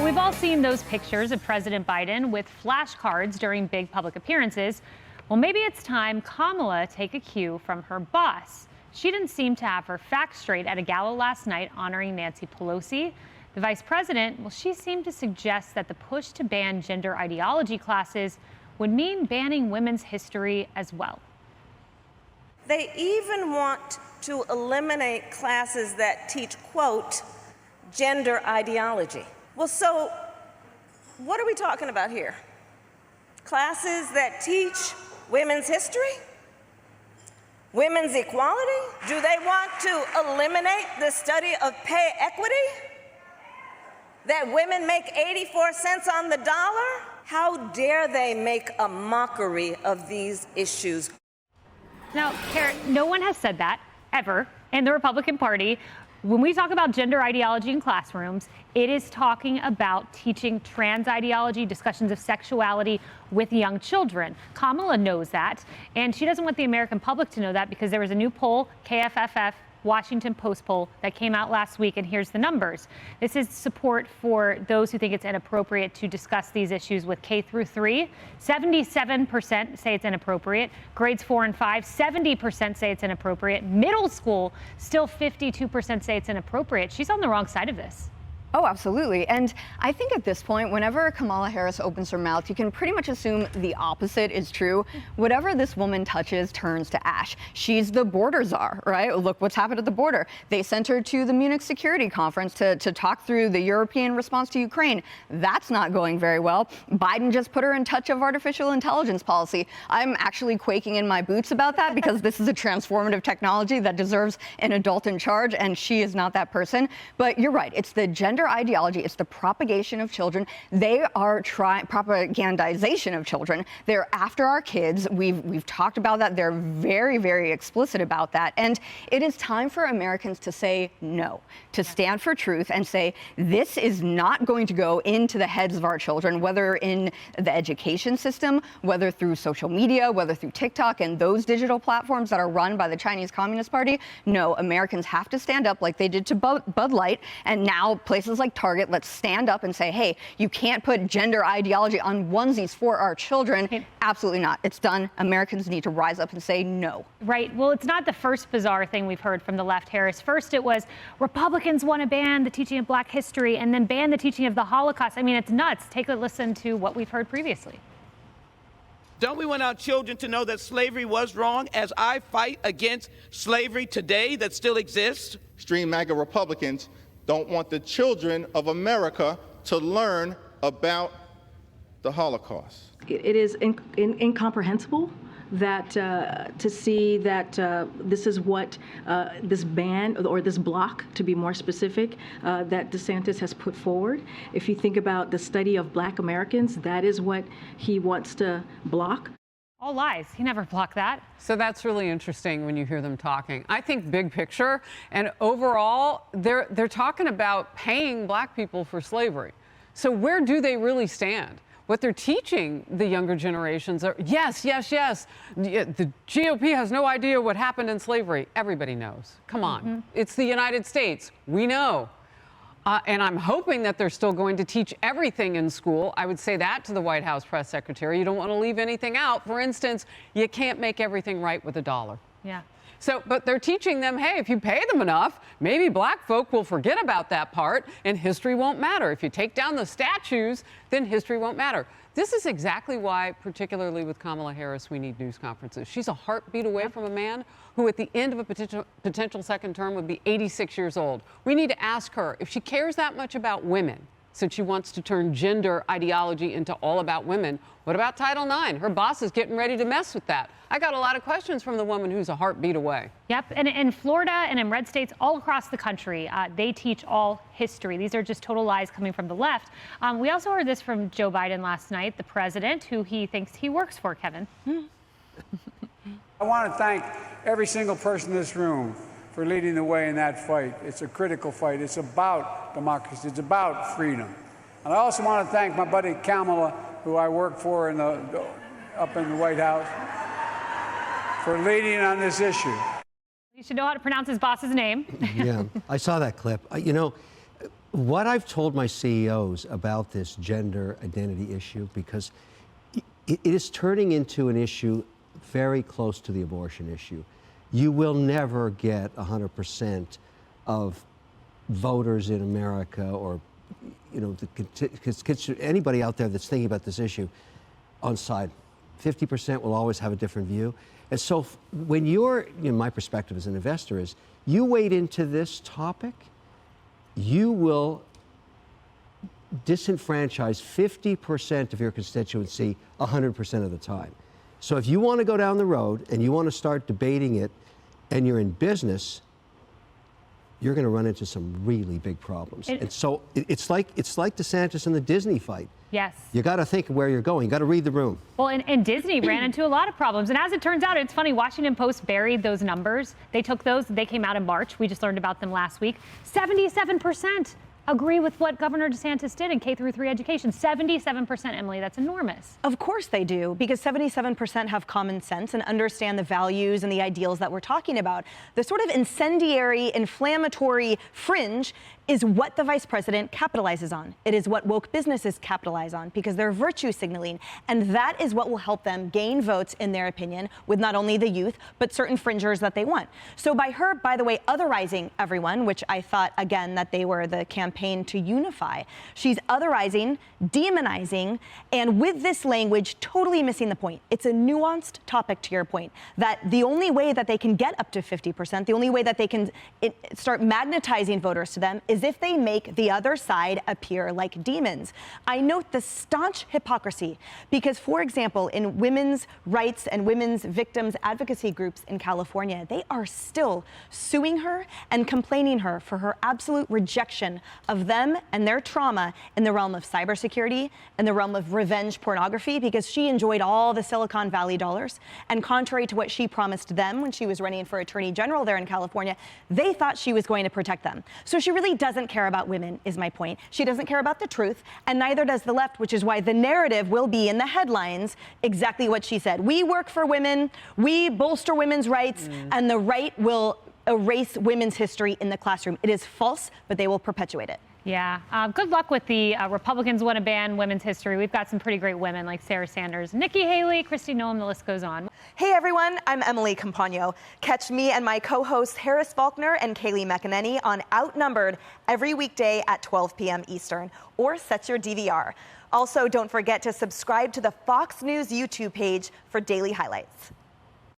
We've all seen those pictures of President Biden with flashcards during big public appearances. Well, maybe it's time Kamala take a cue from her boss. She didn't seem to have her facts straight at a gala last night honoring Nancy Pelosi. The vice president, well, she seemed to suggest that the push to ban gender ideology classes would mean banning women's history as well. They even want to eliminate classes that teach, quote, gender ideology. Well, so what are we talking about here? Classes that teach women's history? Women's equality? Do they want to eliminate the study of pay equity? That women make 84 cents on the dollar? How dare they make a mockery of these issues? Now, Karen, no one has said that ever in the Republican Party. When we talk about gender ideology in classrooms, it is talking about teaching trans ideology, discussions of sexuality with young children. Kamala knows that, and she doesn't want the American public to know that because there was a new poll, KFFF, Washington Post poll that came out last week, and here's the numbers. This is support for those who think it's inappropriate to discuss these issues with K through 3. 77% say it's inappropriate. Grades 4 and 5, 70% say it's inappropriate. Middle school, still 52% say it's inappropriate. She's on the wrong side of this. Oh, absolutely. And I think at this point, whenever Kamala Harris opens her mouth, you can pretty much assume the opposite is true. Whatever this woman touches turns to ash. She's the border czar, right? Look what's happened at the border. They sent her to the Munich Security Conference to talk through the European response to Ukraine. That's not going very well. Biden just put her in touch of artificial intelligence policy. I'm actually quaking in my boots about that because this is a transformative technology that deserves an adult in charge, and she is not that person. But you're right. It's the gender ideology, it's the propagation of children. They are propagandization of children. They're after our kids. We've talked about that. They're very, very explicit about that. And it is time for Americans to say no, to stand for truth and say this is not going to go into the heads of our children, whether in the education system, whether through social media, whether through TikTok and those digital platforms that are run by the Chinese Communist Party. No, Americans have to stand up like they did to Bud Light, and now places like Target, let's stand up and say, hey, you can't put gender ideology on onesies for our children. Absolutely not. It's done. Americans need to rise up and say no. Right. Well, it's not the first bizarre thing we've heard from the left, Harris. First, it was Republicans want to ban the teaching of Black history and then ban the teaching of the Holocaust. I mean, it's nuts. Take a listen to what we've heard previously. Don't we want our children to know that slavery was wrong as I fight against slavery today that still exists? Extreme MAGA Republicans don't want the children of America to learn about the Holocaust. It is incomprehensible that to see that this is what this ban or this block, to be more specific, that DeSantis has put forward. If you think about the study of Black Americans, that is what he wants to block. All lies. He never blocked that. So that's really interesting when you hear them talking. I think big picture and overall, they're talking about paying Black people for slavery. So where do they really stand? What they're teaching the younger generations are, yes, yes, yes. The GOP has no idea what happened in slavery. Everybody knows. Come on. It's the United States. We know. And I'm hoping that they're still going to teach everything in school. I would say that to the White House press secretary. You don't want to leave anything out. For instance, you can't make everything right with $1. Yeah. So, but they're teaching them, hey, if you pay them enough, maybe Black folk will forget about that part and history won't matter. If you take down the statues, then history won't matter. This is exactly why, particularly with Kamala Harris, we need news conferences. She's a heartbeat away from a man who at the end of a potential second term would be 86 years old. We need to ask her if she cares that much about women, since she wants to turn gender ideology into all about women. What about Title IX? Her boss is getting ready to mess with that. I got a lot of questions from the woman who's a heartbeat away. Yep, and in Florida and in red states all across the country, they teach all history. These are just total lies coming from the left. We also heard this from Joe Biden last night, the president, who he thinks he works for, Kevin. I want to thank every single person in this room for leading the way in that fight. It's a critical fight. It's about democracy. It's about freedom. And I also want to thank my buddy Kamala, who I work for up in the White House, for leading on this issue. You should know how to pronounce his boss's name. Yeah, I saw that clip. You know, what I've told my CEOs about this gender identity issue, because it is turning into an issue very close to the abortion issue. You will never get 100% of voters in America, or anybody out there that's thinking about this issue, on side. 50% will always have a different view. And so when my perspective as an investor is, you wade into this topic, you will disenfranchise 50% of your constituency 100% of the time. So if you want to go down the road and you want to start debating it and you're in business, you're going to run into some really big problems. And so it's like DeSantis and the Disney fight. Yes. You got to think where you're going. You got to read the room. Well, and Disney ran into a lot of problems. And as it turns out, it's funny, Washington Post buried those numbers. They took those, they came out in March. We just learned about them last week. 77% agree with what Governor DeSantis did in K-3 education. 77%, Emily, that's enormous. Of course they do, because 77% have common sense and understand the values and the ideals that we're talking about. The sort of incendiary, inflammatory fringe is what the vice president capitalizes on. It is what woke businesses capitalize on, because they're virtue signaling. And that is what will help them gain votes, in their opinion, with not only the youth, but certain fringers that they want. So by her, by the way, otherizing everyone, which I thought, again, that they were the campaign to unify, she's otherizing, demonizing, and with this language, totally missing the point. It's a nuanced topic, to your point, that the only way that they can get up to 50%, the only way that they can start magnetizing voters to them, is if they make the other side appear like demons. I note the staunch hypocrisy because, for example, in women's rights and women's victims advocacy groups in California, they are still suing her and complaining her for her absolute rejection of them and their trauma in the realm of cybersecurity and the realm of revenge pornography, because she enjoyed all the Silicon Valley dollars. And contrary to what she promised them when she was running for Attorney General there in California, they thought she was going to protect them. So she really doesn't care about women, is my point. She doesn't care about the truth, and neither does the left, which is why the narrative will be in the headlines exactly what she said. We work for women, we bolster women's rights, and the right will erase women's history in the classroom. It is false, but they will perpetuate it. Yeah. Good luck with the Republicans want to ban women's history. We've got some pretty great women like Sarah Sanders, Nikki Haley, Kristi Noem, the list goes on. Hey everyone, I'm Emily Campagno. Catch me and my co-hosts Harris Faulkner and Kayleigh McEnany on Outnumbered every weekday at 12 p.m. Eastern, or set your DVR. Also, don't forget to subscribe to the Fox News YouTube page for daily highlights.